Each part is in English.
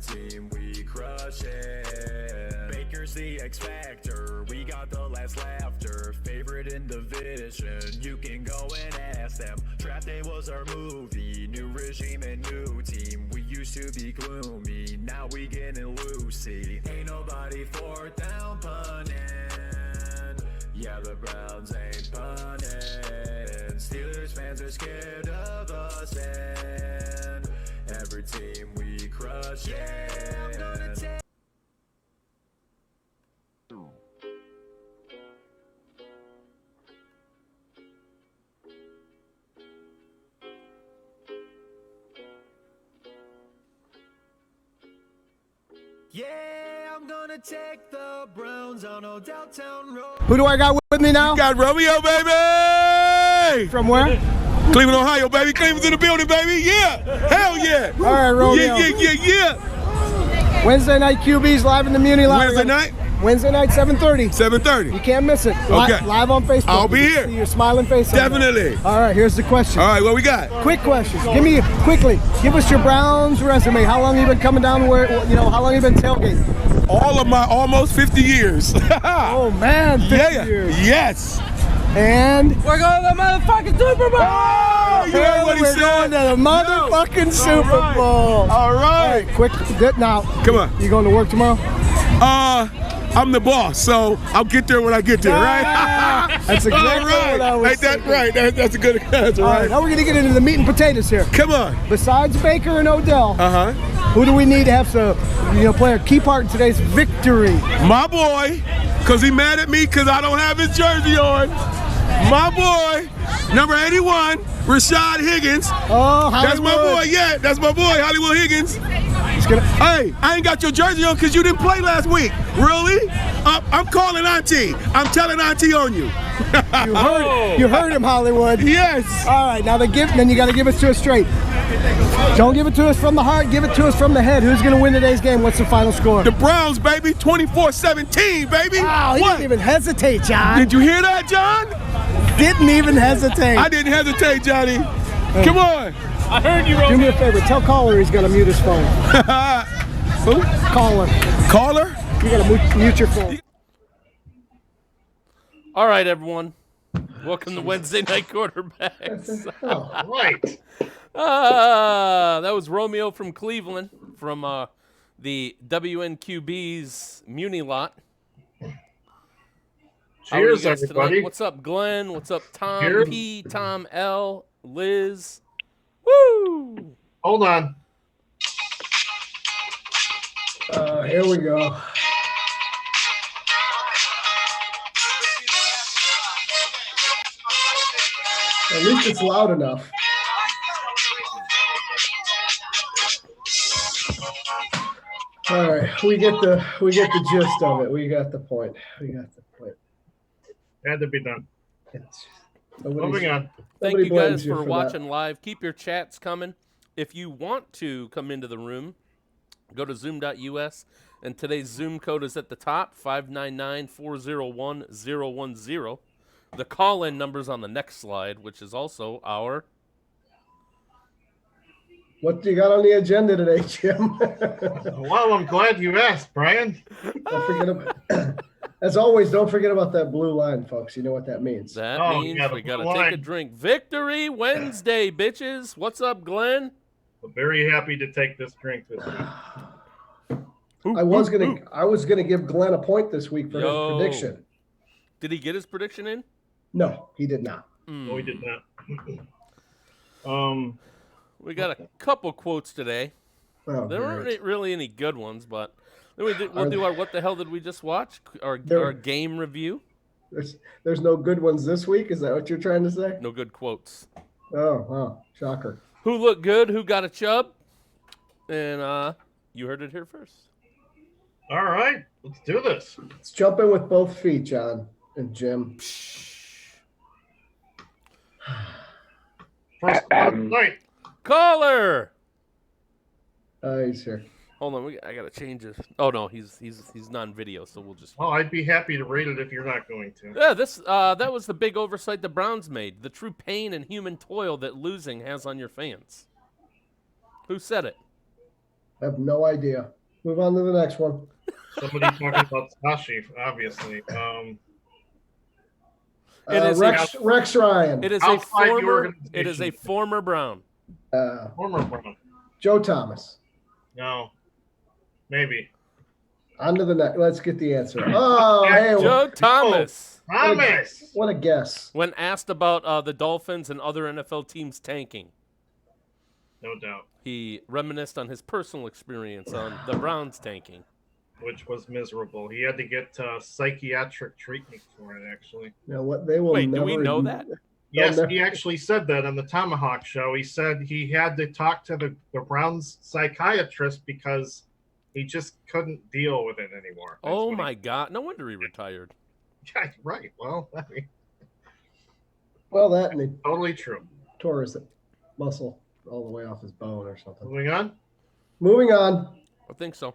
team, we crush it. Baker's the X Factor, we got the last laughter. Favorite in division, you can go and ask them. Draft day was our movie, new regime and new team. We used to be gloomy, now we getting loosey. Ain't nobody fourth down punting. Yeah, the Browns ain't punting. Steelers fans are scared of us, and every team we crush it. Yeah, I'm gonna take. Yeah, I'm gonna take the Browns on Odell Town Road. Who do I got with me now? You got Romeo, baby! From where? Cleveland, Ohio, baby. Cleveland's in the building, baby. Yeah! Hell yeah! All right, Romeo. Yeah. Wednesday night QBs live in the Muni Live. Wednesday night? Wednesday night, 7:30. 7:30. You can't miss it. Okay. Live on Facebook. I'll be You can here. See your smiling face. Definitely. All right, here's the question. All right, what we got? Quick questions. Give us your Browns resume. How long have you been coming down how long have you been tailgating? All of my almost 50 years. Oh, man. 50 years. Yes. And we're going to the motherfucking Super Bowl. Oh, you heard what he we're said? going to the motherfucking Super Bowl. All right. Quick, good now. Come on. You going to work tomorrow? I'm the boss, so I'll get there when I get there, right? That's exactly what I was Ain't that thinking. right? That's a good answer, All right, right? now we're going to get into the meat and potatoes here. Come on. Besides Baker and Odell, Uh-huh. who do we need to have to, play a key part in today's victory? My boy, because he mad at me because I don't have his jersey on. My boy, number 81, Rashad Higgins. Oh, Hollywood. That's my boy, yeah. That's my boy, Hollywood Higgins. Hey, I ain't got your jersey on because you didn't play last week. Really? I'm calling Auntie. I'm telling Auntie on you. You heard him, Hollywood. Yes. All right, now then you got to give it to us straight. Don't give it to us from the heart. Give it to us from the head. Who's going to win today's game? What's the final score? The Browns, baby. 24-17, baby. Wow, he didn't even hesitate, John. Did you hear that, John? Didn't even hesitate. I didn't hesitate, Johnny. Come on. I heard you, Romeo. Do me a favor. Tell Caller he's going to mute his phone. Who? Caller. Caller? You got to mute your phone. All right, everyone. Welcome to Wednesday Night Quarterbacks. Oh, right. That was Romeo from Cleveland from the WNQB's Muni lot. Cheers, everybody. Tonight? What's up, Glenn? What's up, Tom Cheers. P, Tom L, Liz? Woo! Hold on. Here we go. At least it's loud enough. All right, we get the gist of it. We got the point. Had to be done. Moving on. Thank Nobody you guys blames you for for watching live. Keep your chats coming. If you want to come into the room, go to zoom.us, and today's Zoom code is at the top, 599-401-010. The call-in number's on the next slide, which is also our... What do you got on the agenda today, Jim? Well, I'm glad you asked, Brian. Don't forget about, as always, don't forget about that blue line, folks. You know what that means. That Oh, means yeah, we the got to blue take a line. drink. Victory Wednesday, bitches. What's up, Glenn? I'm very happy to take this drink this week. I was gonna give Glenn a point this week for his prediction. Did he get his prediction in? No, he did not. No, we did not. We got a couple quotes today. Oh, There great. weren't really any good ones, but then we'll do our what the hell did we just watch? Our game review. There's no good ones this week. Is that what you're trying to say? No good quotes. Oh, wow, shocker. Who looked good? Who got a Chubb? And you heard it here first. All right, let's do this. Let's jump in with both feet, John and Jim. First, right. Caller. He's here. Hold on, I gotta change this. Oh no, he's non-video, so we'll just. Well, I'd be happy to rate it if you're not going to. Yeah, that was the big oversight the Browns made. The true pain and human toil that losing has on your fans. Who said it? I have no idea. Move on to the next one. Somebody talking about Sashi, obviously. It is Rex Ryan. It is Outside the a former. organization. It is a former Brown. Former Brown. Joe Thomas. No. Maybe. On to the next. Let's get the answer. Oh, hey. Joe Thomas. Thomas! What a guess. When asked about the Dolphins and other NFL teams tanking, No doubt. he reminisced on his personal experience on the Browns tanking. Which was miserable. He had to get psychiatric treatment for it, actually. You know what? They will Wait, never do we know that? Yes, he actually said that on the Tomahawk show. He said he had to talk to the Browns psychiatrist because he just couldn't deal with it anymore. That's Oh what my God! No wonder he retired. Yeah, right. Well, I mean, Well, that and he totally true. tore his muscle all the way off his bone or something. Moving on. Moving on. I think so.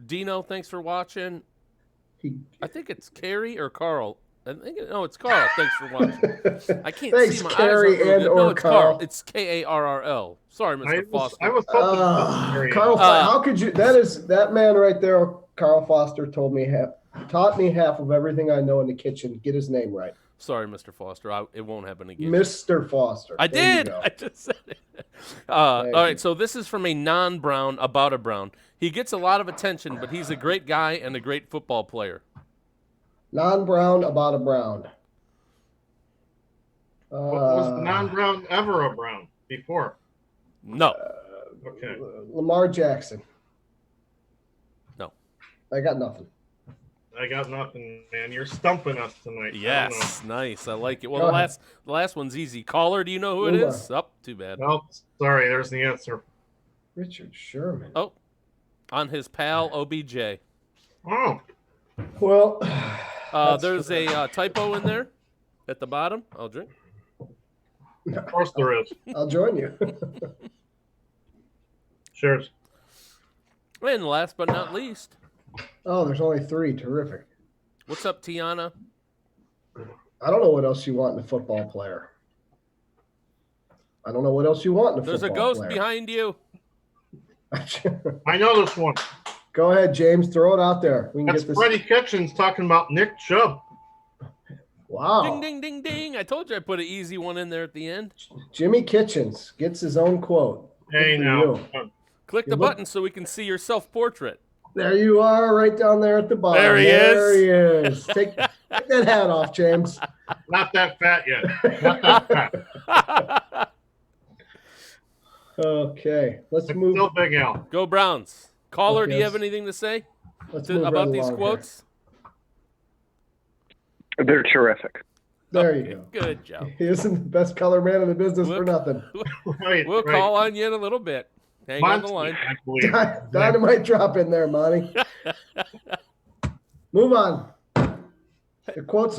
Dino, thanks for watching. I think it's Carrie or Carl. It's Carl. Thanks for watching. I can't Thanks, see my Carrie eyes. On and no, or it's Carl. It's Karrl. Sorry, Mr. Foster. I was hoping Carl, how could you? That man right there, Carl Foster, taught me half of everything I know in the kitchen. Get his name right. Sorry, Mr. Foster. It won't happen again. Mr. Foster. I There you did. go. I just said it. All right, so this is from a non-Brown about a Brown. He gets a lot of attention, but he's a great guy and a great football player. Non-Brown about a Brown. was non-Brown ever a Brown before? No. Okay. Lamar Jackson. No. I got nothing. I got nothing, man. You're stumping us tonight. Yes, nice. I like it. Well, Go the ahead. last one's easy. Caller, do you know who it Move is? Oh, too bad. Well, sorry. There's the answer. Richard Sherman. Oh, on his pal OBJ. Oh, Well, There's a typo in there at the bottom. I'll drink. of course there is. I'll join you. Cheers. And last but not least, Oh, there's only 3. Terrific. what's up, Tiana? I don't know what else you want in a football player. I don't know what else you want in a There's a football ghost player. behind you. I know this one. Go ahead, James. Throw it out there. We can That's get this. Freddie Kitchens talking about Nick Chubb. Wow. Ding, ding, ding, ding. I told you I put an easy one in there at the end. Jimmy Kitchens gets his own quote. Hey, Good for now. you. Click the You look- button so we can see your self-portrait. There you are, right down there at the bottom. There he is. Take that hat off, James. Not that fat yet. Not that fat. Okay, let's It's move. still Big Al. Go Browns. Caller, do you Okay. have anything to say Let's move about right these along quotes? They're terrific. here. There you Okay, go. good job. He isn't the best color man in the business for nothing. Right, We'll right. call on you in a little bit. Hang on the line. I believe. Dynamite drop in there, Monty. Move on. The quotes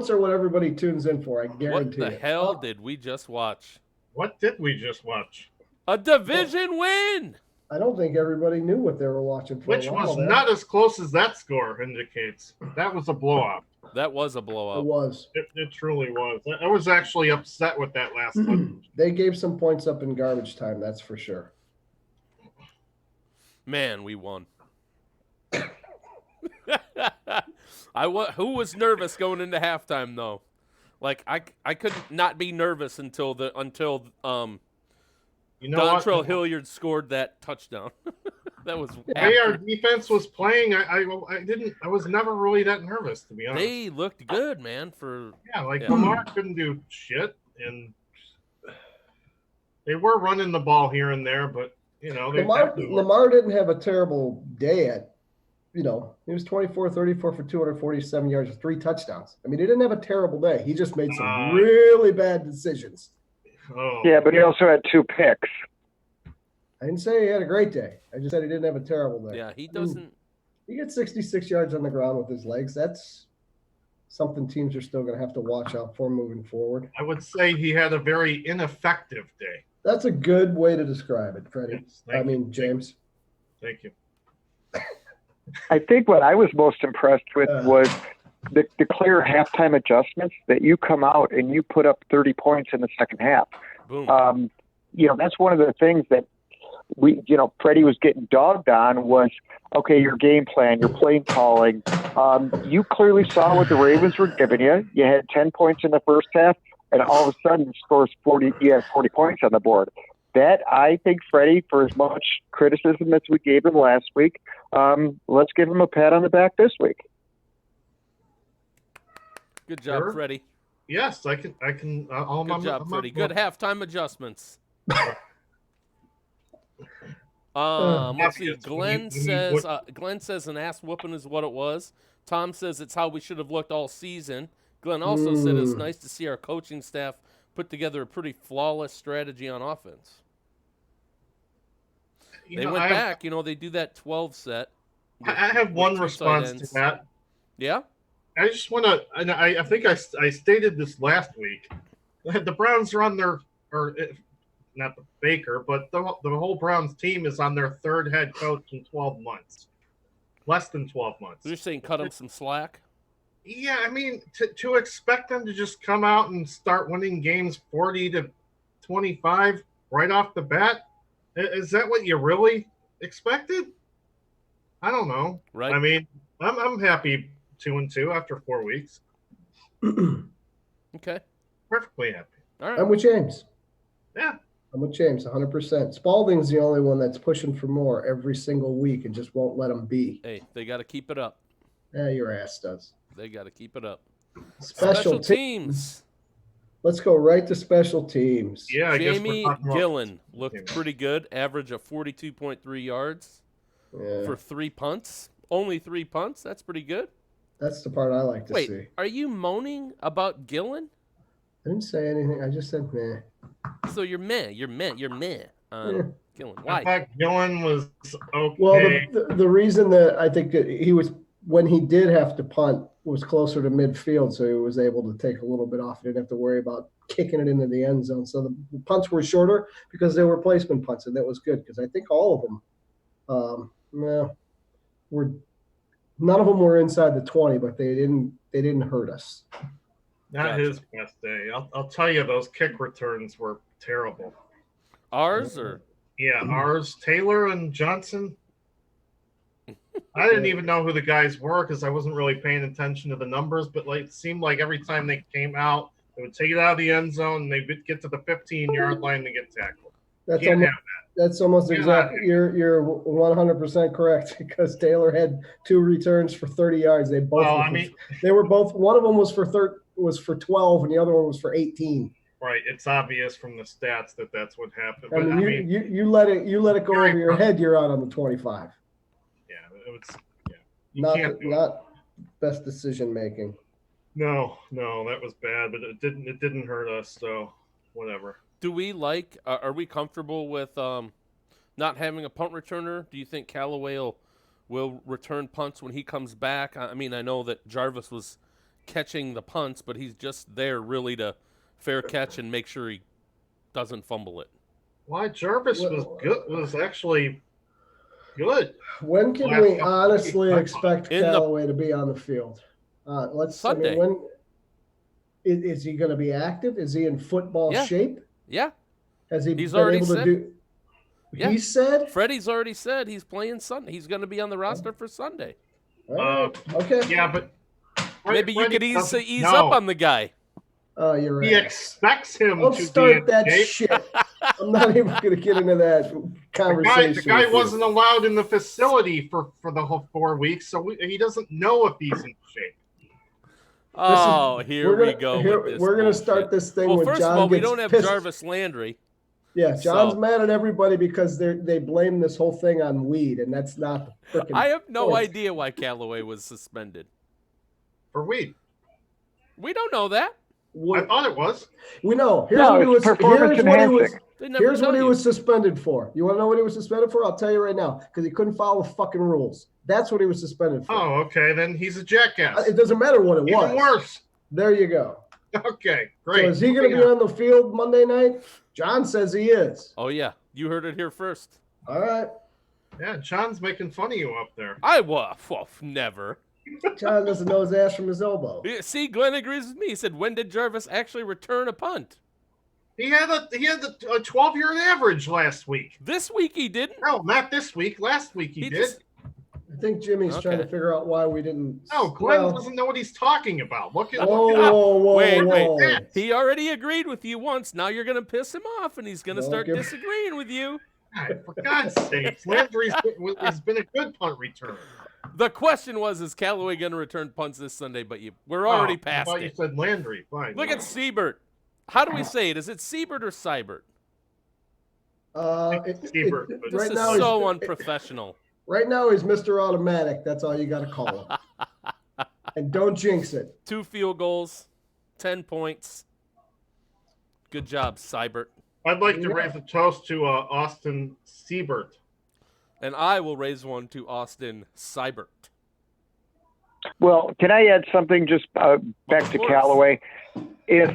are what everybody tunes in for. I What guarantee the it. hell did we just watch? What did we just watch? A division win! I don't think everybody knew what they were watching for Which a while was there. not as close as that score indicates. That was a blowout. That was a It blowout. was. It truly was. I was actually upset with that last one. They gave some points up in garbage time, that's for sure. Man, we won. Who was nervous going into halftime though? Like I could not be nervous until You know what? Dontrell Hilliard scored that touchdown. That was The way our defense was playing, I was never really that nervous, to be honest. they looked good, man. Yeah, like Yeah. Lamar couldn't do shit, and they were running the ball here and there, but you know, they Lamar didn't have a terrible day he was 24-34 for 247 yards with 3 touchdowns. I mean, he didn't have a terrible day. He just made some really bad decisions. Oh, Yeah, but he also had 2 picks. I didn't say he had a great day. I just said he didn't have a terrible day. Yeah, he doesn't. He gets 66 yards on the ground with his legs. That's something teams are still going to have to watch out for moving forward. I would say he had a very ineffective day. That's a good way to describe it, Freddie. Yes, thank you. James. Thank you. I think what I was most impressed with was the clear halftime adjustments that you come out and you put up 30 points in the second half. Boom. that's one of the things that Freddie was getting dogged on was, okay, your game plan, your play calling. You clearly saw what the Ravens were giving you. You had 10 points in the first half, and all of a sudden scores 40. You had 40 points on the board. That, I think, Freddie, for as much criticism as we gave him last week, let's give him a pat on the back this week. Good job, Sure. Freddie. Yes, I can. Good job, Freddie. Good halftime adjustments. Let's see. Glenn says an ass whooping is what it was. Tom says it's how we should have looked all season. Glenn also said it's nice to see our coaching staff put together a pretty flawless strategy on offense. They went back. They do that 12 set. I have one response to that. Yeah? I just want to, and I think I stated this last week. The Browns are on their, or not the Baker, but the whole Browns team is on their third head coach in 12 months. Less than 12 months. So you're saying cut them some slack? Yeah, I mean, to expect them to just come out and start winning games 40-25 right off the bat, is that what you really expected? I don't know. Right. I mean, I'm happy 2-2 after 4 weeks. Okay. Perfectly happy. All right. I'm with James. Yeah. I'm with James 100%. Spalding's the only one that's pushing for more every single week and just won't let him be. Hey, they got to keep it up. Yeah, your ass does. They got to keep it up. Special teams. Let's go right to special teams. Yeah, I Jamie guess we're Gillen looked pretty good. Average of 42.3 yards for 3 punts. Only 3 punts. That's pretty good. That's the part I like to see. Wait, are you moaning about Gillen? I didn't say anything. I just said meh. So you're meh. Gillen. Why? I thought Gillen was okay. Well, the reason that I think that he was, when he did have to punt, was closer to midfield, so he was able to take a little bit off. He didn't have to worry about kicking it into the end zone. So the punts were shorter because they were placement punts, and that was good because I think all of them were. None of them were inside the 20, but they didn't hurt us. Not his best day. I'll tell you, those kick returns were terrible. Ours or? Yeah, ours. Taylor and Johnson. I didn't even know who the guys were because I wasn't really paying attention to the numbers, but it seemed like every time they came out, they would take it out of the end zone and they would get to the 15-yard line to get tackled. That's almost exactly. You're 100% correct because Taylor had 2 returns for 30 yards. They both. They were both. One of them was for 12, and the other one was for 18. Right. It's obvious from the stats that that's what happened. But you let it go over your head. You're out on the 25. Yeah, it was. Yeah, not best decision making. No, that was bad, but it didn't hurt us. So whatever. Do we are we comfortable with not having a punt returner? Do you think Callaway will return punts when he comes back? I mean, I know that Jarvis was catching the punts, but he's just there really to fair catch and make sure he doesn't fumble it. Why Jarvis was actually good. When can we honestly expect Callaway to be on the field? Sunday. Is he going to be active? Is he in football shape? Yeah. He's already able to do? Yeah. He said. Freddie's already said he's playing Sunday. He's going to be on the roster for Sunday. Okay. Yeah, but maybe you could ease up on the guy. Oh, you're right. He expects him Don't to start be that shit. I'm not even going to get into that conversation. The guy wasn't allowed in the facility for the whole 4 weeks, so he doesn't know if he's in shape. Here we go. We're going to start this thing with John. First of all, we don't have pissed. Jarvis Landry. Yeah, John's mad at everybody because they blame this whole thing on weed, and that's not the freaking I have no idea why Callaway was suspended. For weed. We don't know that. I thought it was. We know. Here's what he was suspended for. You want to know what he was suspended for? I'll tell you right now, because he couldn't follow the fucking rules. That's what he was suspended for. Oh, okay. Then he's a jackass. It doesn't matter what it was. Even worse. There you go. Okay, great. So is he going to be on the field Monday night? John says he is. Oh, yeah. You heard it here first. All right. Yeah, John's making fun of you up there. I was. Well, never. John doesn't know his ass from his elbow. See, Glenn agrees with me. He said, when did Jarvis actually return a punt? He had a 12-year average last week. This week he didn't. No, not this week. Last week he did. I think Jimmy's trying to figure out why we didn't. No, Glenn doesn't know what he's talking about. Look at Wait. He already agreed with you once. Now you're going to piss him off, and he's going to start disagreeing with you. God, for God's sake, Landry has been a good punt returner. The question was, is Callaway going to return punts this Sunday? But we're already past I thought it. you said Landry. Fine. Look at Siebert. How do we say it? Is it Siebert or Seibert? Siebert. This Right is now so unprofessional. Right now he's Mr. Automatic. That's all you got to call him. And don't jinx it. 2 field goals, 10 points. Good job, Seibert. I'd like to raise a toast to Austin Siebert. And I will raise one to Austin Seibert. Well, can I add something just back to Callaway? If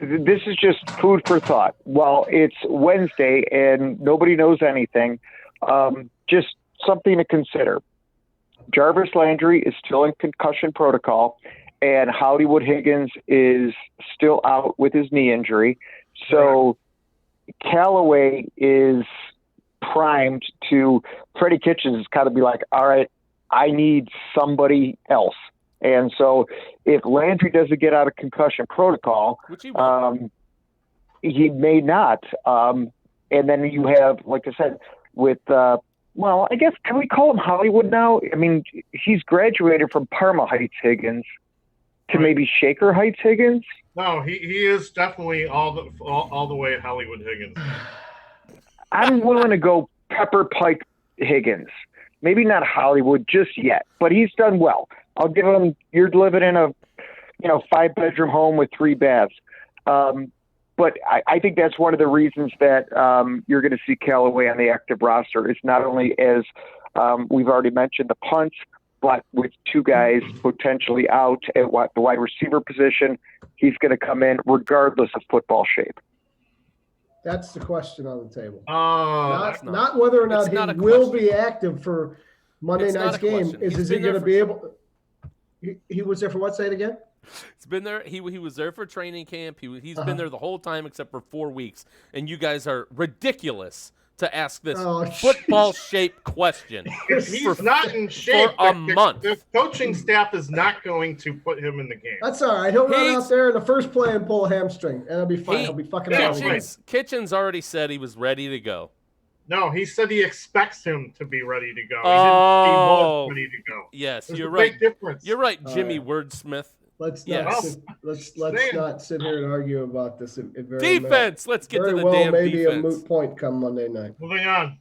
this is just food for thought, well, it's Wednesday and nobody knows anything, just something to consider. Jarvis Landry is still in concussion protocol, and Hollywood Higgins is still out with his knee injury. So Callaway is primed to Freddie Kitchens has got to be like, all right, I need somebody else. And so if Landry doesn't get out of concussion protocol, which he may not. And then you have, like I said, with, well, I guess, can we call him Hollywood now? I mean, he's graduated from Parma Heights Higgins to maybe Shaker Heights Higgins. No, he is definitely all the way Hollywood Higgins. I'm willing to go Pepper Pike Higgins. Maybe not Hollywood just yet, but he's done well. I'll give him. You're living in a, 5-bedroom home with 3 baths. But I think that's one of the reasons that you're going to see Callaway on the active roster. It's not only as we've already mentioned the punts, but with 2 guys potentially out at the wide receiver position, he's going to come in regardless of football shape. That's the question on the table. Not whether or not he will be active for Monday night's game. Is he going to be able? He was there for what? Say it again. He's been there. He was there for training camp. He's been there the whole time except for 4 weeks. And you guys are ridiculous to ask this football-shaped question. If he's not in shape for a month. The coaching staff is not going to put him in the game. That's all right. He'll run out there in the first play and pull a hamstring, and it'll be fine. He'll be fucking out. Kitchens already said he was ready to go. No, he said he expects him to be ready to go. He was ready to go. Yes, There's you're a right. big difference. You're right, Jimmy Wordsmith. Let's not sit here and argue about this. Defense. Let's get to the damn maybe defense. A moot point come Monday night. Moving on.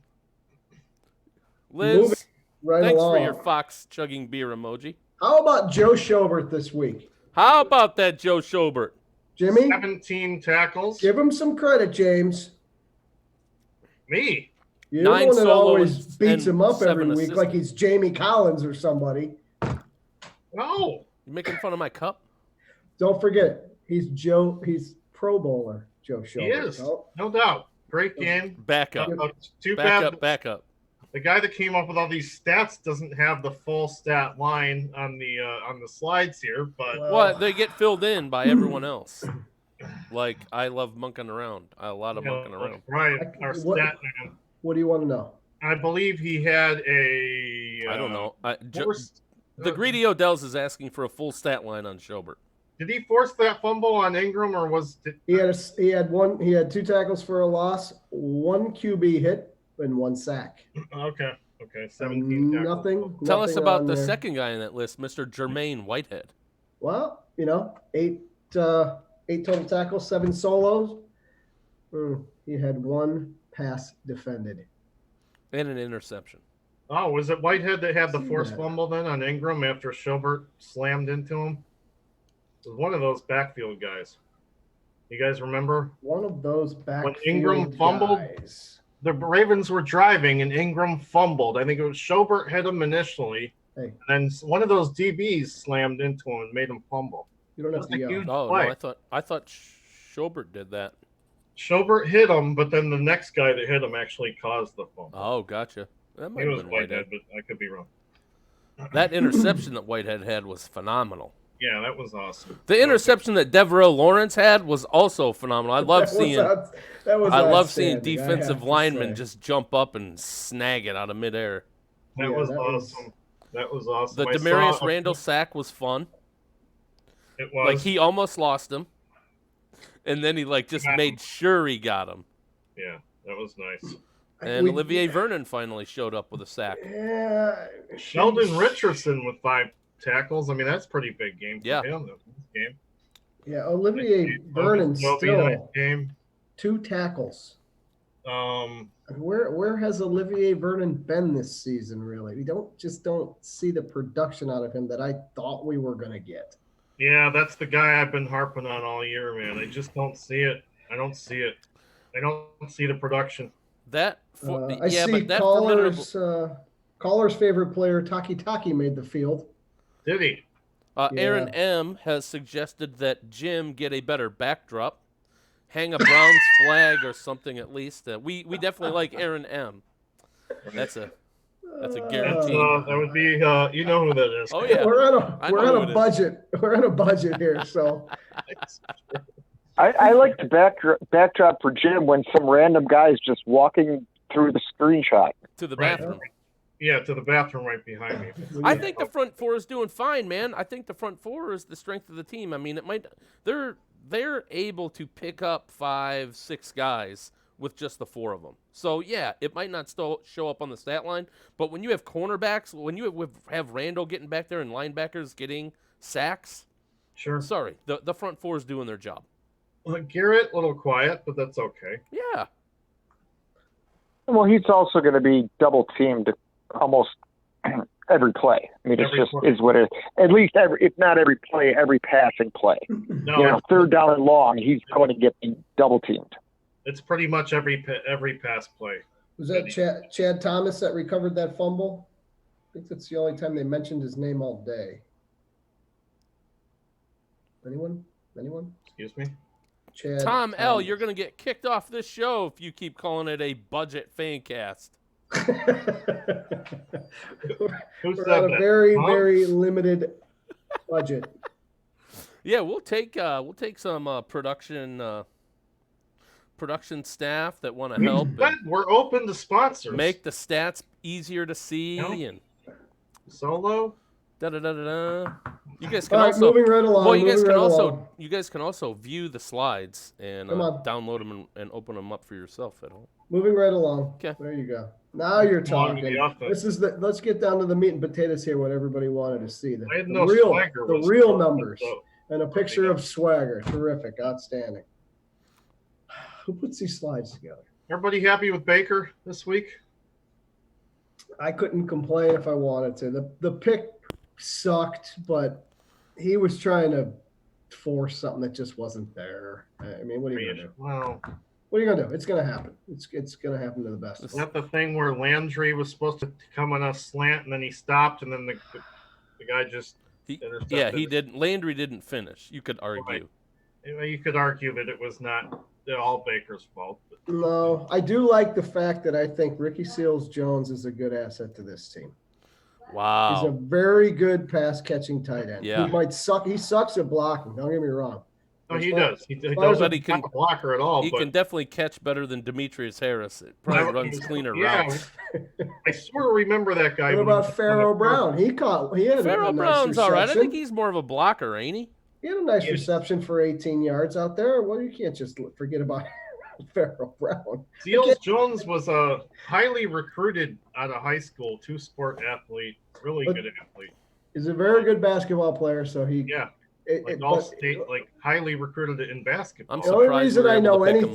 Liz, thanks along. for your Fox chugging beer emoji. How about Joe Schobert this week? How about that, Joe Schobert? Jimmy? 17 tackles. Give him some credit, James. Me? You're the one that always solos beats him up every and week 7 like he's Jamie Collins or somebody. No. You making fun of my cup? Don't forget, he's Pro Bowler, Joe Schobert. He is, no doubt. Great game. Back up. Too bad. Back up. The guy that came up with all these stats doesn't have the full stat line on the slides here, but Well, they get filled in by everyone else. Like, I love monkeying around. A lot of monkeying around. Right, our stat man. What do you want to know? I believe he had a. I don't know. The Greedy Odell's is asking for a full stat line on Schobert. Did he force that fumble on Ingram, or was he had 2 tackles for a loss, 1 QB hit, and 1 sack. Okay, 17 tackles. Nothing. Tell us about the there. second guy on that list, Mr. Jermaine Whitehead. Well, 8 total tackles, 7 solos. He had 1 pass defended. And an interception. Oh, was it Whitehead that had the forced fumble then on Ingram after Schobert slammed into him? It was one of those backfield guys. You guys remember? One of those backfield when Ingram fumbled, guys. The Ravens were driving and Ingram fumbled. I think it was Schobert hit him initially, and then one of those DBs slammed into him and made him fumble. You don't have to yell. Oh no, I thought Schobert did that. Schobert hit him, but then the next guy that hit him actually caused the fumble. Oh, gotcha. That might It have was been Whitehead, but I could be wrong. That interception that Whitehead had was phenomenal. Yeah, that was awesome. The interception that Devereaux Lawrence had was also phenomenal. I love seeing outstanding, defensive linemen just jump up and snag it out of midair. That was awesome. That was awesome. The Demarius Randall sack was fun. It was. Like, he almost lost him, and then he just made sure he got him. Yeah, that was nice. And Olivier Vernon finally showed up with a sack. Yeah. Sheldon Richardson with 5 tackles. I mean, that's a pretty big game for him. This game. Yeah, Olivier Vernon still game. 2 tackles. Where has Olivier Vernon been this season? Really, we don't see the production out of him that I thought we were going to get. Yeah, that's the guy I've been harping on all year, man. I just don't see it. I don't see it. I don't see the production. I see Caller's favorite player, Taki made the field. Did he? Aaron M. has suggested that Jim get a better backdrop, hang a Browns flag or something at least. We definitely like Aaron M. That's a guarantee. That would be you know who that is. Oh yeah, we're on a budget. We're on a budget here, so. I like the backdrop for Jim when some random guy's just walking through the screenshot to the bathroom. Yeah, to the bathroom right behind me. I think the front four is doing fine, man. I think the front four is the strength of the team. I mean, they're able to pick up 5, 6 guys with just the 4 of them. So yeah, it might not still show up on the stat line, but when you have cornerbacks, when you have Randall getting back there and linebackers getting sacks, sure. Sorry, the front four is doing their job. Well, Garrett, a little quiet, but that's okay. Yeah. Well, he's also going to be double teamed almost every play. I mean, is what it is. At least if not every play, every passing play. No, 3rd down and long, he's going to get double teamed. It's pretty much every pass play. Was that Chad Thomas that recovered that fumble? I think that's the only time they mentioned his name all day. Anyone? Excuse me? Tom L., you're going to get kicked off this show if you keep calling it a budget fan cast. We're on a very, very limited budget. Yeah, we'll take some production staff that want to help. We're open to sponsors. Make the stats easier to see and solo. You guys can moving right along. Well, you guys can also view the slides and download them and open them up for yourself at home. Moving right along. Okay. There you go. Now you're talking. Let's get down to the meat and potatoes here. What everybody wanted to see. The real numbers and a picture of Swagger. Terrific, outstanding. Who puts these slides together? Everybody happy with Baker this week? I couldn't complain if I wanted to. The pick sucked, but he was trying to force something that just wasn't there. I mean, what are you gonna do? Well, what are you gonna do? It's gonna happen. It's gonna happen to the best. Is that the thing where Landry was supposed to come on a slant and then he stopped and then the guy just he didn't. Landry didn't finish. You could argue. Right. You could argue that it was not all Baker's fault. But. No, I do like the fact that I think Ricky Seals-Jones is a good asset to this team. Wow. He's a very good pass-catching tight end. Yeah. He might suck. He sucks at blocking. Don't get me wrong. Oh, he does. He doesn't have a blocker at all. He can definitely catch better than Demetrius Harris. It probably runs cleaner routes. I sort of remember that guy. What about Pharaoh Brown? He had Pharaoh Brown's all right. I think he's more of a blocker, ain't he? He had a nice reception for 18 yards out there. Well, you can't just forget about Pharaoh Brown. Seals-Jones was a highly recruited out of high school, 2-sport athlete, really good athlete. He's a very good basketball player, so he highly recruited in basketball. I'm surprised the only reason I know anything.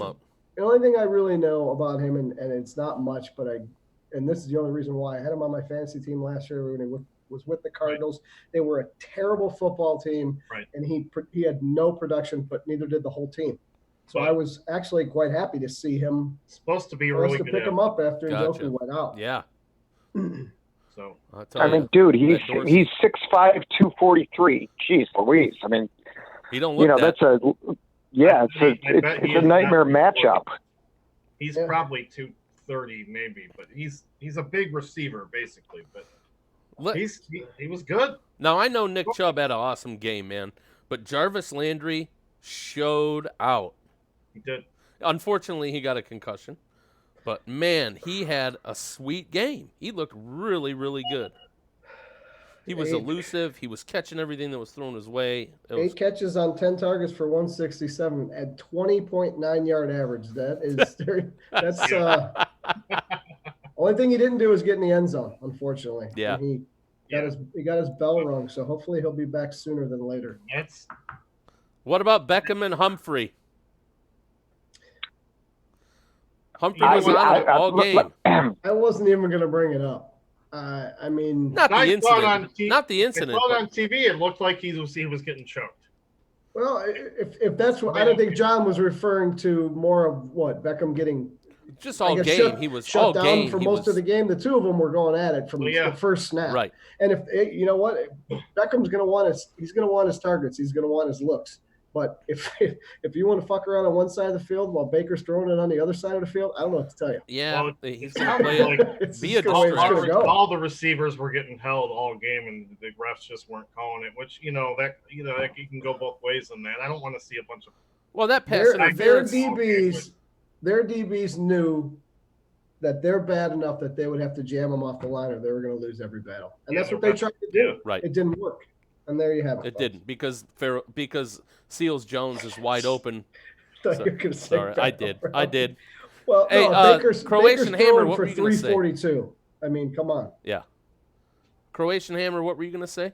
The only thing I really know about him, and it's not much, and this is the only reason why I had him on my fantasy team last year when he was with the Cardinals. Right. They were a terrible football team, and he had no production, but neither did the whole team. So I was actually quite happy to see him. Supposed to be really good. Pick him up after Njoku went out. Yeah. So I mean, dude, he's 6'5", 243. Jeez Louise. I mean, he don't look that's it's a nightmare matchup. He's probably 230 maybe, but he's a big receiver basically. But He was good. Now, I know Nick Chubb had an awesome game, man, but Jarvis Landry showed out. He did. Unfortunately, he got a concussion, but man, he had a sweet game. He looked really, really good. He was elusive. He was catching everything that was thrown his way. 8 catches on 10 targets for 167 at 20.9 yard average. That's only thing he didn't do is get in the end zone, unfortunately. Yeah. And he got his bell rung, so hopefully he'll be back sooner than later. What about Beckham and Humphrey? Humphrey was on all game. I wasn't even going to bring it up. I mean, not the incident. Not the It incident. on TV, it looked like he was getting choked. Well, if that's what I don't think John was referring to more of what Beckham getting just all game. He was shut all down game. for most of the game. The two of them were going at it from the first snap. Right. And if you know what, Beckham's going to want he's going to want his targets. He's going to want his looks. But if you want to fuck around on one side of the field while Baker's throwing it on the other side of the field, I don't know what to tell you. Yeah, well, he's going to play it. Be a distraction. All the receivers were getting held all game, and the refs just weren't calling it. Which that you can go both ways on that. I don't want to see a bunch of that pass interference. Their DBs knew that they're bad enough that they would have to jam them off the line, or they were going to lose every battle, and that's what they tried to do. Right. It didn't work. And there you have it. It didn't because Seals Jones is wide open. Sorry, I did. Well, hey, Baker's Croatian Hammer, what were for you going to say? 342. I mean, come on. Yeah. Croatian Hammer, what were you going to say?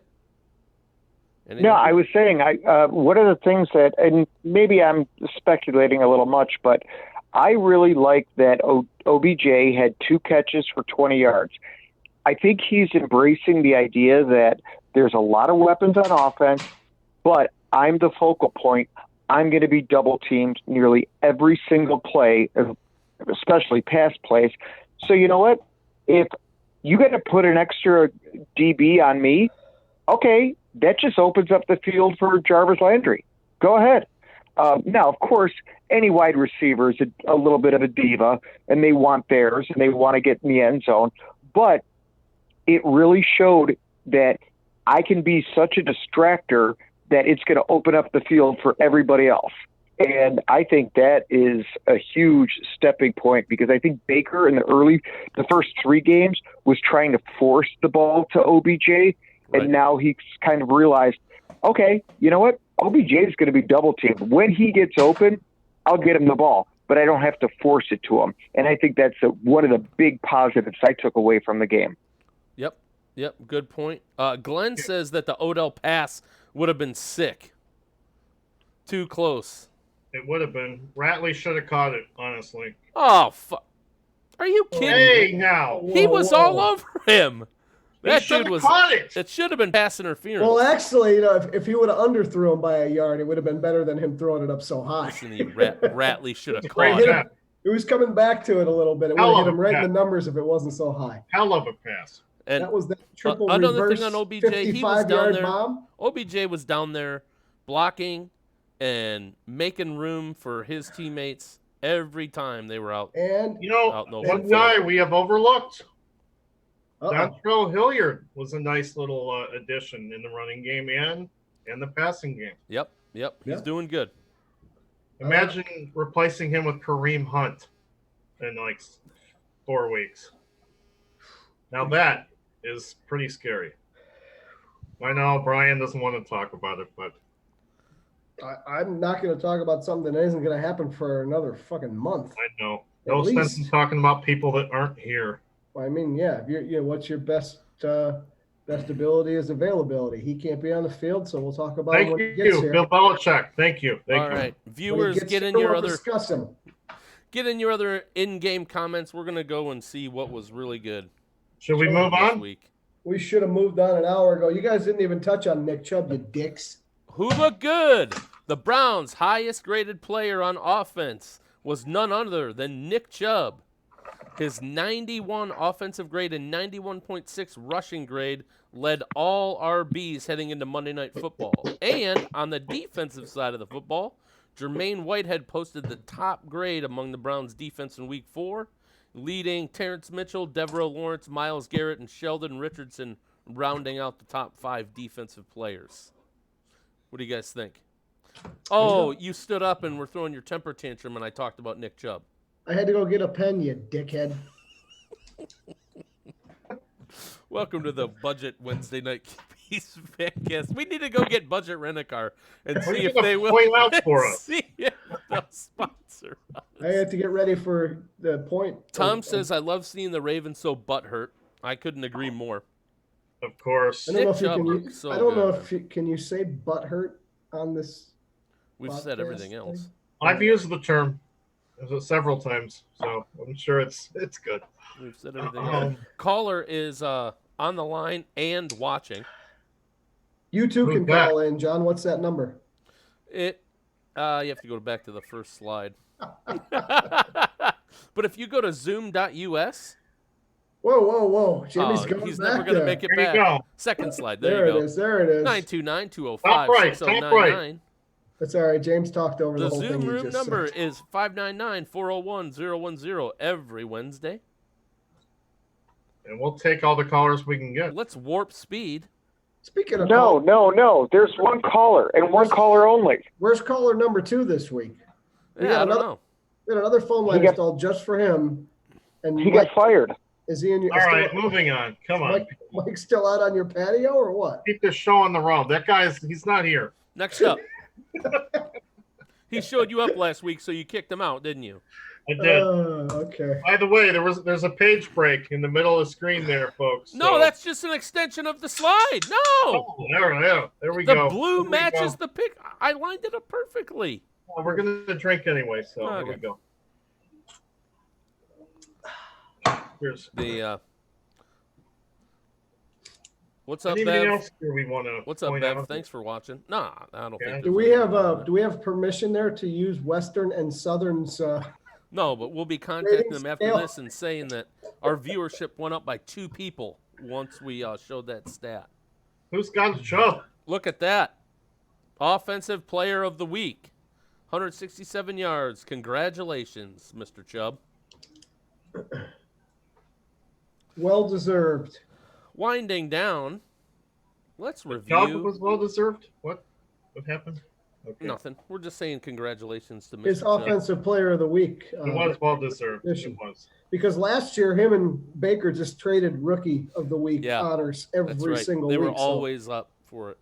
Anything? No, I was saying, one of the things that, and maybe I'm speculating a little much, but I really like that OBJ had 2 catches for 20 yards. I think he's embracing the idea that there's a lot of weapons on offense, but I'm the focal point. I'm going to be double teamed nearly every single play, especially pass plays. So you know what? If you got to put an extra DB on me, okay, that just opens up the field for Jarvis Landry. Go ahead. Now, of course, any wide receiver is a little bit of a diva, and they want theirs, and they want to get in the end zone. But it really showed that I can be such a distractor that it's going to open up the field for everybody else. And I think that is a huge stepping point because I think Baker in the first 3 games was trying to force the ball to OBJ. Right. And now he's kind of realized, okay, you know what? OBJ is going to be double teamed. When he gets open, I'll get him the ball, but I don't have to force it to him. And I think that's one of the big positives I took away from the game. Yep, good point. Glenn says that the Odell pass would have been sick. Too close. It would have been. Ratley should have caught it, honestly. Oh, fuck. Are you kidding Hey, me? now. He was all over him. That should dude was. Caught it. It should have been pass interference. Well, actually, if he would have underthrew him by a yard, it would have been better than him throwing it up so high. Listen, Ratley should have caught it. It was coming back to it a little bit. It would have hit him right in the numbers if it wasn't so high. Hell of a pass. And that was the triple another reverse thing on OBJ, he was down there. Bomb. OBJ was down there blocking and making room for his teammates every time they were out. And one guy we have overlooked. Dontrell Hilliard was a nice little addition in the running game and the passing game. Yep. He's doing good. Imagine replacing him with Kareem Hunt in like 4 weeks. Now that is pretty scary. I know Brian doesn't want to talk about it, but I'm not going to talk about something that isn't going to happen for another fucking month. I know. No sense in talking about people that aren't here. I mean, yeah. What's your best ability is availability. He can't be on the field, so we'll talk about it when he gets here. Bill Belichick. Thank you. All right, viewers, get in your other in-game comments. We're gonna go and see what was really good. Should we move on? Week. We should have moved on an hour ago. You guys didn't even touch on Nick Chubb, you dicks. Who looked good? The Browns' highest-graded player on offense was none other than Nick Chubb. His 91 offensive grade and 91.6 rushing grade led all RBs heading into Monday Night Football. And on the defensive side of the football, Jermaine Whitehead posted the top grade among the Browns' defense in Week 4, leading Terrence Mitchell, Devereaux Lawrence, Myles Garrett, and Sheldon Richardson rounding out the top 5 defensive players. What do you guys think? Oh, you stood up and were throwing your temper tantrum when I talked about Nick Chubb. I had to go get a pen, you dickhead. Welcome to the Budget Wednesday Night QB's Fancast. We need to go get Budget Rent-A-Car and see if they will point out for us. see if they'll sponsor us. I had to get ready for the point. Tom says, I love seeing the Ravens so butthurt. I couldn't agree more. Of course. I don't know if you Chubb can. looks so I don't know good. if you, can you say butthurt on this. We've said podcast everything else. thing? I've used the term several times, so I'm sure it's good. We've said everything else. Caller is on the line and watching. You too Who's can that? call in, John. What's that number? You have to go back to the first slide. But if you go to zoom.us, Whoa! Jimmy's going he's back never going to there. make it There you back. go. Second slide. There you go. it is. There it is. 929-205-6099. That's all right. James talked over the The whole thing. Zoom you room just number said. is 599-401-010 every Wednesday. And we'll take all the callers we can get. Let's warp speed. Speaking of No. There's one caller and one caller only. where's caller number 2 this week? We Yeah, got I don't another- know. We got another phone line installed just for him. And He Mike, got fired. is he in your? All right, moving on. Come on. Mike's still out on your patio or what? Keep this show on the road. That he's not here. Next up. He showed you up last week, so you kicked him out, didn't you? I did. Okay. By the way, there's a page break in the middle of the screen there, folks. No, so- that's just an extension of the slide. No. Oh, there we The go. blue There we matches go. the pick. I lined it up perfectly. Well, we're gonna drink anyway, so there we Okay. go. Here's The what's up, anything Bev? else here we want to? What's up, Bev? Thanks for watching. Nah, I don't think. Do we have permission there to use Western and Southern's? No, but we'll be contacting them after Scale. this and saying that our viewership went up by 2 people once we showed that stat. Who's got Chubb? Look at that. Offensive Player of the Week. 167 yards. Congratulations, Mr. Chubb. Well deserved. Winding down. Let's Chubb review. was well deserved. What happened? Okay. Nothing. We're just saying congratulations to Mr. His Chubb. offensive player of the week. It was well deserved. issue. It was. Because last year, him and Baker just traded rookie of the week Yeah, honors That's every right. single They week. were always up for it.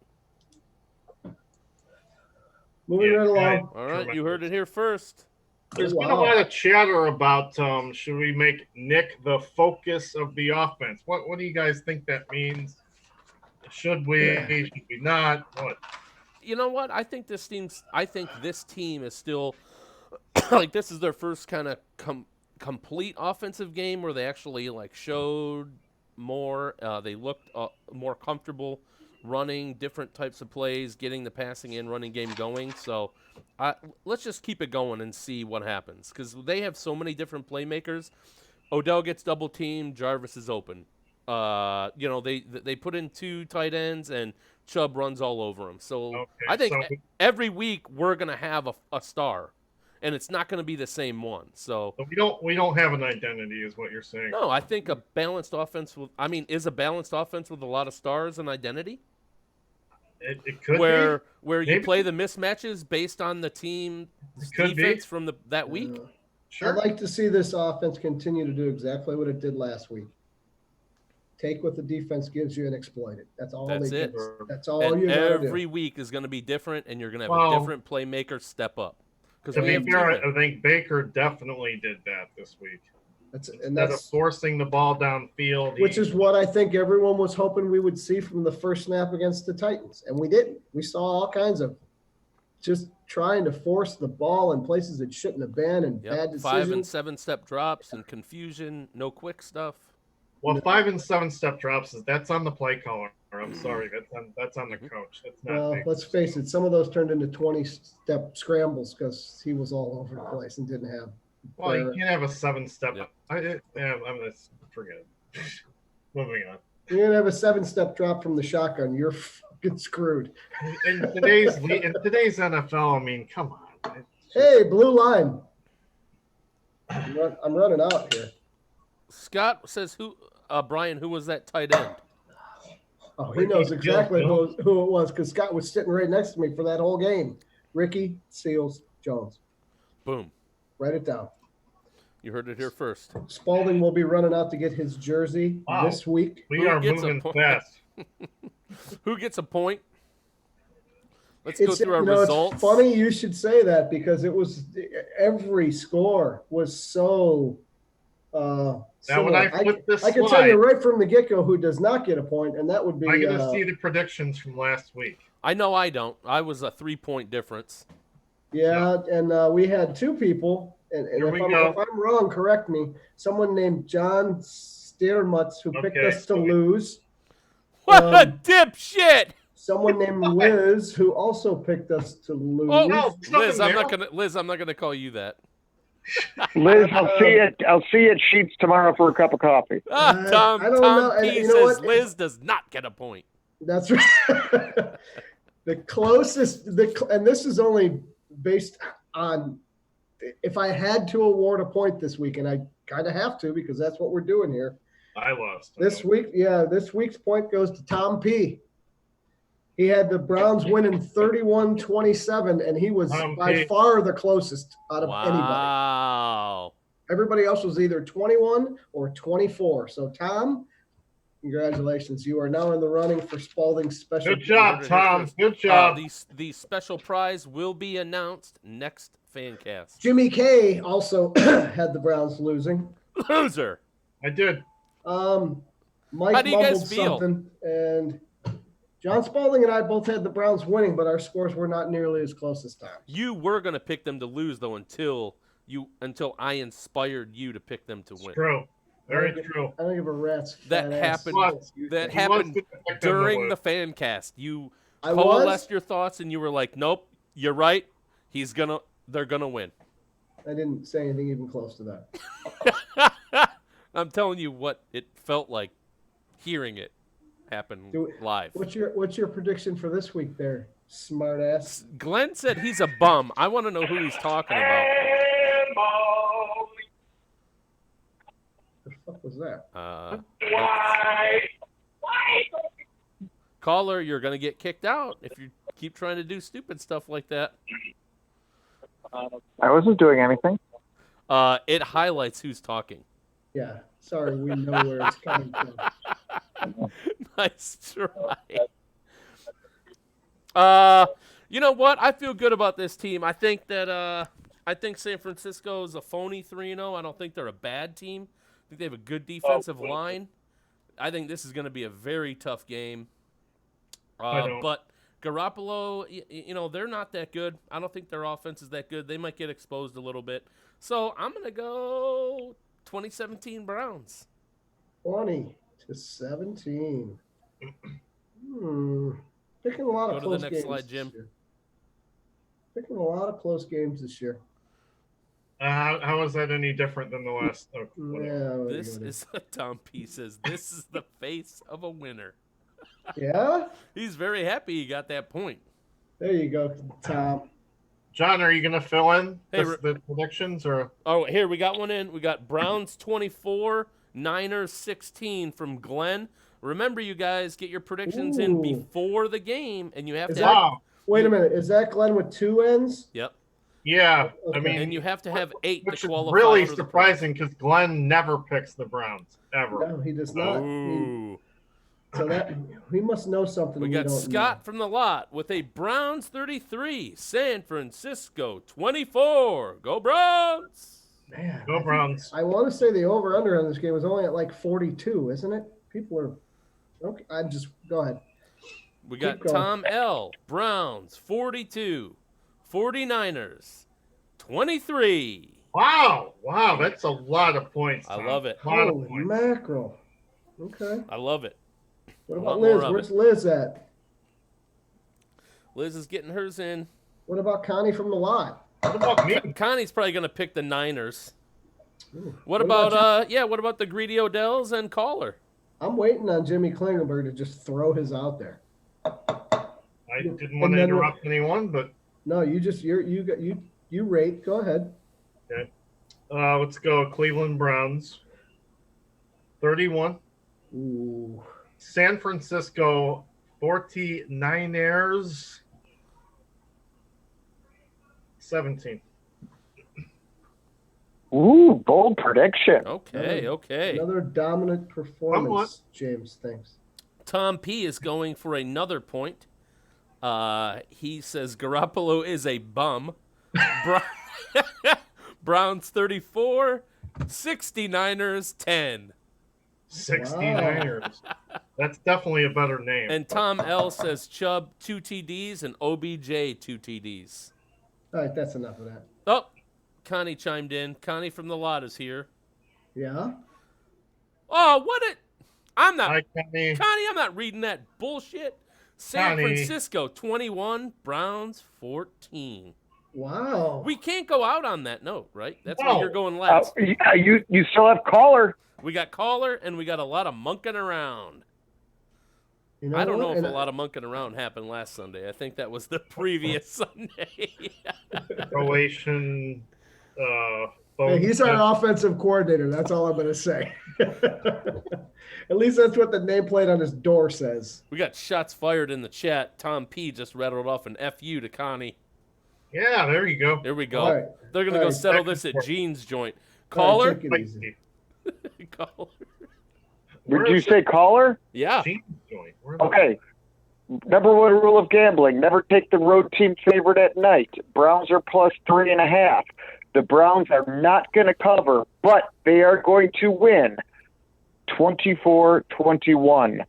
Moving right along. All right, you heard it here first. There's been a lot of chatter about should we make Nick the focus of the offense? What do you guys think that means? Should we? Should we not? What? You know what? I think this team is still like this is their first kind of complete offensive game where they actually showed more. They looked more comfortable running different types of plays, getting the passing and running game going. So let's just keep it going and see what happens because they have so many different playmakers. Odell gets double teamed, Jarvis is open. They put in 2 tight ends and Chubb runs all over him. So Okay, I think so- every week we're gonna have a star, and it's not gonna be the same one. So We don't have an identity, is what you're saying. no, I think a balanced offense is a balanced offense with a lot of stars an identity. It could where be. you Maybe. play the mismatches based on the team could be. defense from that week. Sure. I'd like to see this offense continue to do exactly what it did last week. Take what the defense gives you and exploit it. That's all That's they it. do. That's all And you gotta every do. week is going to be different, and you're going to have Well, a different playmaker step up. Because I we have think you're right. two I think Baker definitely did that this week. Instead of That's forcing the ball downfield, which is what I think everyone was hoping we would see from the first snap against the Titans, and we didn't. We saw all kinds of just trying to force the ball in places it shouldn't have been, and bad 5 and decisions. 7 step drops and confusion, no quick stuff. well, 5 and 7 step drops that's on the play caller. I'm sorry, that's on the coach. That's not Well, me. let's face it, some of those turned into 20-step scrambles because he was all over the place and didn't have. Well, you can't have a 7-step. Yep. I'm gonna forget it. Moving on. You're gonna have a 7-step drop from the shotgun. You're fucking screwed. In today's NFL, I mean, come on. Hey, blue line. I'm running out here. Scott says, "Who, Brian? Who was that tight end?" Oh, he knows exactly who it was because Scott was sitting right next to me for that whole game. Ricky Seals Jones. Boom. Write it down. You heard it here first. Spalding will be running out to get his jersey this week. We are moving fast. Who gets a point? Let's go through our results. It's funny you should say that because it was every score was so. Now, when I flip this I can tell you right from the get-go who does not get a point, and that would be. I get to see the predictions from last week. I know I don't. I was a 3-point difference. Yeah, and we had two people, and if I'm wrong, correct me. Someone named John Steermutz who picked us to lose. What a dipshit! Someone named Liz who also picked us to lose. Oh, no, Liz, I'm not gonna call you that. Liz, I'll see you at Sheets tomorrow for a cup of coffee. Tom P says Liz does not get a point. That's right. The closest, and this is only based on if I had to award a point this week, and I kind of have to because that's what we're doing here. I lost. This week's point goes to Tom P. He had the Browns winning 31-27, and he was by far the closest out of anybody. Wow. Everybody else was either 21 or 24. So, Tom, congratulations. You are now in the running for Spalding's special. Good job, Tom. Good job. The special prize will be announced next Fancast. Jimmy K also had the Browns losing. Loser. I did. Mike How do you mumbled guys feel? something, and John Spalding and I both had the Browns winning, but our scores were not nearly as close as Tom. You were going to pick them to lose, though, until I inspired you to pick them to win. True. Very true. I don't give a rat's. That happened during the Fancast. You coalesced your thoughts, and you were like, nope, you're right. They're going to win. I didn't say anything even close to that. I'm telling you what it felt like hearing it happen live. What's your prediction for this week there, smart ass? Glenn said he's a bum. I want to know who he's talking about. What the fuck was that? Why? Caller, you're going to get kicked out if you keep trying to do stupid stuff like that. I wasn't doing anything. It highlights who's talking. Yeah, sorry, we know where it's coming from. Nice try. You know what? I feel good about this team. I think that San Francisco is a phony 3-0. I don't think they're a bad team. I think they have a good defensive line. I think this is going to be a very tough game. But Garoppolo, they're not that good. I don't think their offense is that good. They might get exposed a little bit. So I'm going to go 2017 Browns. 20-17. Picking a lot of close games. Go to the next slide, Jim. Picking a lot of close games this year. How is that any different than the last? This is what Tom P says. This is the face of a winner. Yeah? He's very happy he got that point. There you go, Tom. John, are you going to fill in the predictions? Or? Oh, here, we got one in. We got Browns 24, Niners 16 from Glenn. Remember, you guys, get your predictions in before the game, and you have to wait a minute. Is that Glenn with 2 N's? Yep. Yeah. Okay. I mean, and you have to have 8 which to qualify. Is really surprising because Glenn never picks the Browns, ever. No, he does not. Ooh. So that we must know something. We got don't Scott know. from the lot with a Browns 33, San Francisco 24. Go Browns! Man, Go Browns! I want to say the over/under on this game was only at like 42, isn't it? People are okay. Go ahead. We got Tom L. Browns 42, 49ers 23. Wow, that's a lot of points. Tom. I love it. Holy mackerel! Okay. I love it. What about Liz? Where's Liz at? Liz is getting hers in. What about Connie from the lot? What about me? Connie's probably going to pick the Niners. Ooh. What about the Greedy Odells and Caller? I'm waiting on Jimmy Klingelberg to just throw his out there. I didn't want to interrupt anyone, but no, you rate. Go ahead. Okay. Let's go Cleveland Browns. 31. Ooh. San Francisco 49ers 17. Ooh, bold prediction. Okay. Another dominant performance, Somewhat. James thinks. Tom P is going for another point. He says Garoppolo is a bum. Browns 34, 69ers 10. 69ers. That's definitely a better name. And Tom L says Chubb 2 TDs and OBJ 2 TDs. All right, that's enough of that. Oh, Connie chimed in. Connie from the lot is here. Yeah? Oh, what it? I'm not. Hi, Kenny. Connie, I'm not reading that bullshit. San Connie. Francisco 21, Browns 14. Wow. We can't go out on that note, right? That's No. why you're going last. Yeah, you still have caller. We got caller and we got a lot of monking around. You know I don't know what? if And a lot of monking around happened last Sunday. I think that was the previous Sunday. Croatian. Hey, he's our offensive coordinator. That's all I'm going to say. At least that's what the nameplate on his door says. We got shots fired in the chat. Tom P just rattled off an FU to Connie. Yeah, there you go. There we go. All right. They're going to All go right. settle Back and this at forth. Gene's joint. All right, Caller? take it easy. Caller. Did you say caller? Yeah. Okay. Number one rule of gambling: never take the road team favorite at night. Browns are plus 3.5. The Browns are not going to cover, but they are going to win 24-21.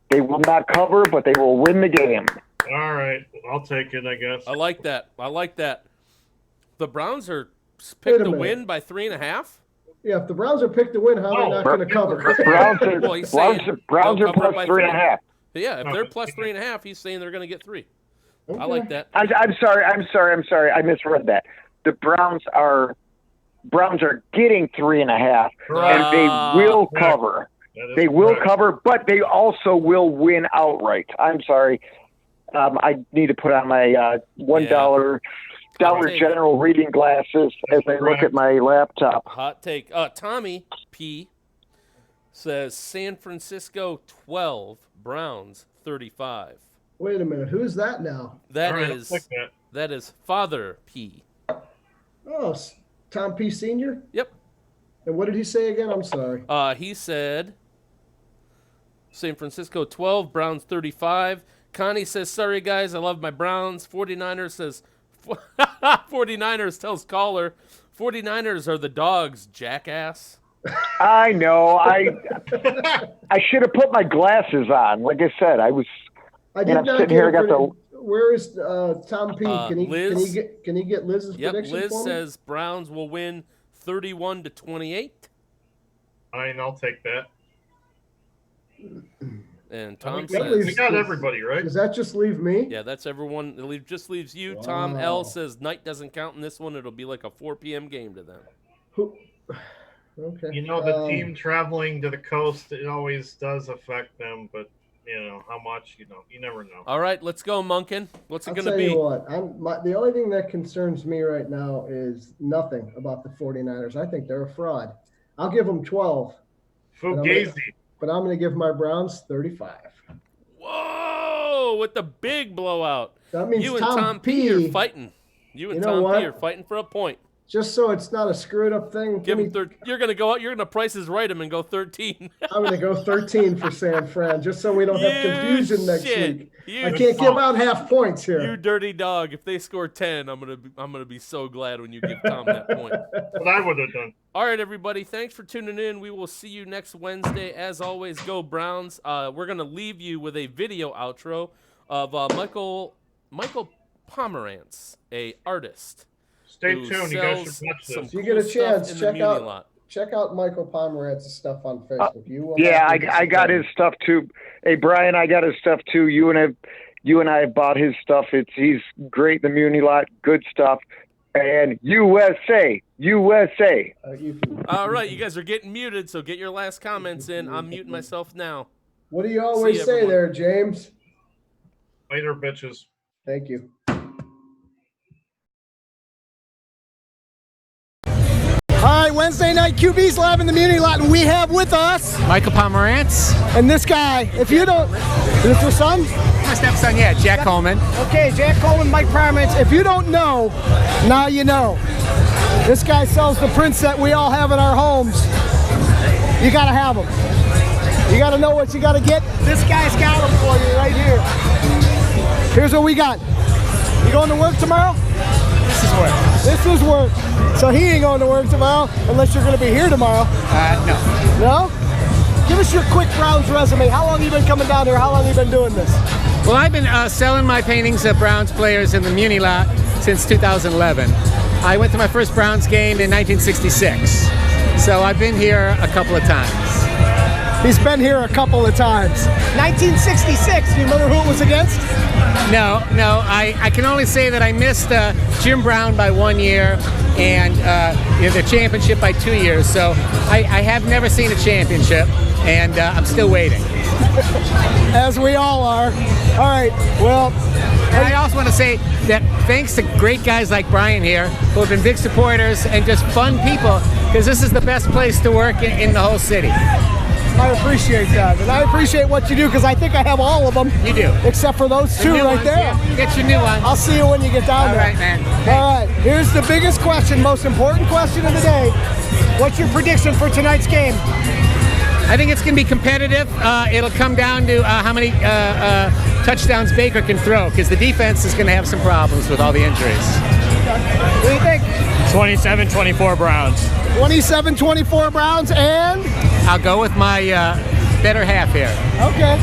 They will not cover, but they will win the game. All right, I'll take it, I guess. I like that. The Browns are Wait picked a to minute. win by 3.5? Yeah, if the Browns are picked to win, how are they not going to cover? Browns are, Well, he's saying Browns they'll are cover plus by 3.5. Yeah, if they're plus 3.5, he's saying they're going to get 3. I Okay. like that. I'm sorry. I misread that. The Browns are getting 3.5, and they will cover. That is They will correct. cover, but they also will win outright. I'm sorry. I need to put on my $1 Dollar take General reading glasses as I look at my laptop. Hot take. Tommy P says San Francisco 12, Browns 35. Wait a minute. Who's that now? That All right, I'll is take that. that is Father P. Oh, Tom P. Sr.? Yep. And what did he say again? I'm sorry. He said San Francisco 12, Browns 35. Connie says, sorry, guys, I love my Browns. 49ers says, 49ers tells caller, 49ers are the dogs, jackass. I know. I should have put my glasses on. Like I said, I was. I did I'm not sitting get here, a I got the- prediction. Where is Tom P? Liz? Can he get Liz's Yep, prediction Liz for me? says Browns will win 31-28. Fine, I'll take that. And Tom That says, leaves- We got everybody, right? Does that just leave me? yeah, that's everyone. It just leaves you. Tom Wow. L says night doesn't count in this one. It'll be like a 4 p.m. game to them. Who? Okay. You know, the team traveling to the coast, it always does affect them, but, you know, how much, you never know. All right, let's go, Munkin. What's it I'll going to tell be? you what. The only thing that concerns me right now is nothing about the 49ers. I think they're a fraud. I'll give them 12, Fugazi. but I'm going to give my Browns 35. Whoa, with the big blowout. That means You and Tom Tom P P. are fighting. You and You know Tom what? P are fighting for a point. Just so it's not a screwed up thing. Give him you're going to go out. You're going to Price is Right him and go 13. I'm going to go 13 for San Fran, just so we don't have confusion next shit. week. You I can't give out half points You here. dirty dog. If they score 10, I'm gonna be so glad when you give Tom that point. What I would have done. All right, everybody. Thanks for tuning in. We will see you next Wednesday. As always, go Browns. We're gonna leave you with a video outro of Michael Pomerantz, a artist. Stay who tuned. You guys sells should watch some this. You cool get a stuff chance, in the check Muni out- lot. Check out Michael Pomerantz's stuff on Facebook. You will Yeah, not be I got his disappointed. stuff too. Hey, Brian, I got his stuff too. You and I have bought his stuff. He's great in the Muni lot. Good stuff. And USA. You can- All right, you guys are getting muted, so get your last comments in. I'm muting myself now. What do you always See say everyone. there, James? Later, bitches. Thank you. right, Wednesday night QB's live in the Muni lot, and we have with us Michael Pomerantz. and this guy. If you don't, is this your son? My stepson, yeah, Jack Coleman. Okay, Jack Coleman, Mike Pomerantz. If you don't know, now you know. This guy sells the prints that we all have in our homes. You gotta have them. You gotta know what you gotta get. This guy's got them for you right here. Here's what we got. You going to work tomorrow? This is work. This is work. So he ain't going to work tomorrow unless you're gonna be here tomorrow. No. No? Give us your quick Browns resume. How long have you been coming down here? How long have you been doing this? Well, I've been selling my paintings of Browns players in the Muni lot since 2011. I went to my first Browns game in 1966. So I've been here a couple of times. He's been here a couple of times. 1966, do you remember who it was against? No, I can only say that I missed Jim Brown by 1 year and the championship by 2 years. So I have never seen a championship, and I'm still waiting. As we all are. All right, well. And I also want to say that thanks to great guys like Brian here, who have been big supporters and just fun people, because this is the best place to work in the whole city. I appreciate that, and I appreciate what you do, because I think I have all of them. You do. Except for those two right ones, there. Yeah. Get your new one. I'll see you when you get down All there. right, man. All right, here's the biggest question, most important question of the day. What's your prediction for tonight's game? I think it's going to be competitive. It'll come down to how many touchdowns Baker can throw, because the defense is going to have some problems with all the injuries. What do you think? 27-24 Browns. 27-24 Browns, and? I'll go with my better half here. Okay.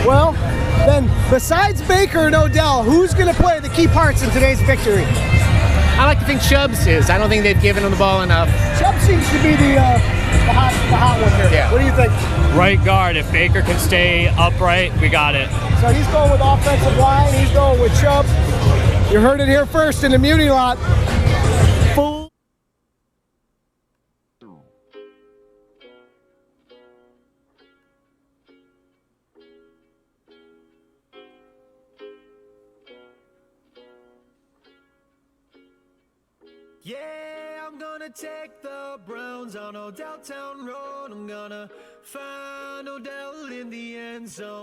Well, then, besides Baker and Odell, who's going to play the key parts in today's victory? I like to think Chubb's is. I don't think they've given him the ball enough. Chubb seems to be the hot one here. Yeah. What do you think? Right guard. If Baker can stay upright, we got it. So he's going with offensive line. He's going with Chubb. You heard it here first in the Muni lot. Full. Yeah, I'm gonna take the Browns on Odell Town Road. I'm gonna find Odell in the end zone.